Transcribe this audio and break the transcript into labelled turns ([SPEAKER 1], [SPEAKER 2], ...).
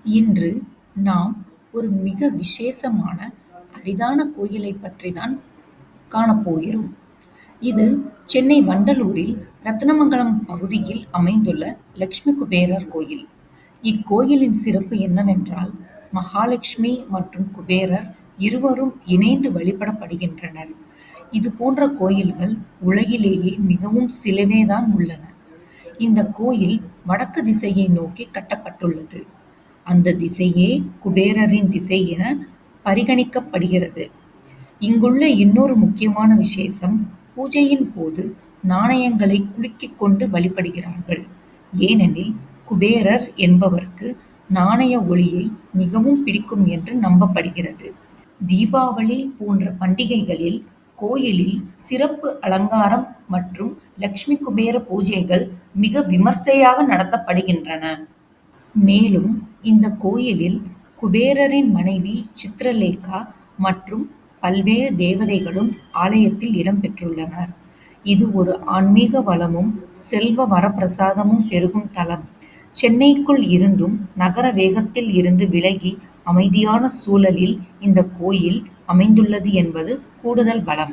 [SPEAKER 1] இன்று நாம் ஒரு மிக விசேஷமான, அரிதான கோயிலைப் பற்றிதான் காணப்போகிறோம். இது சென்னை வண்டலூரில் ரத்தினமங்கலம் பகுதியில் அமைந்துள்ள லட்சுமி குபேரர் கோயில். இக்கோயிலின் சிறப்பு என்னவென்றால், மகாலட்சுமி மற்றும் குபேரர் இருவரும் இணைந்து வழிபடப்படுகின்றனர். இது போன்ற கோயில்கள் உலகிலேயே மிகவும் சிலவேதான் உள்ளன. இந்த கோயில் வடக்கு திசையை நோக்கி கட்டப்பட்டுள்ளது. அந்த திசையே குபேரரின் திசை என பரிகணிக்கப்படுகிறது. இங்குள்ள இன்னொரு முக்கியமான விசேஷம், பூஜையின் போது நாணயங்களை குலுக்கிக் கொண்டு வழிபடுகிறார்கள். ஏனெனில் குபேரர் என்பவருக்கு நாணய ஒளியை மிகவும் பிடிக்கும் என்று நம்பப்படுகிறது. தீபாவளி போன்ற பண்டிகைகளில் கோயிலில் சிறப்பு அலங்காரம் மற்றும் லட்சுமி குபேர பூஜைகள் மிக விமர்சையாக நடத்தப்படுகின்றன. மேலும் இந்த கோயிலில் குபேரரின் மனைவி சித்ரலேகா மற்றும் பல்வேறு தேவதைகளும் ஆலயத்தில் இடம்பெற்றுள்ளனர். இது ஒரு ஆன்மீக வளமும் செல்வ வரப்பிரசாதமும் பெருகும் தலம். சென்னைக்குள் இருந்தும் நகர வேகத்தில் இருந்து விலகி அமைதியான சூழலில் இந்த கோயில் அமைந்துள்ளது என்பது கூடுதல் பலம்.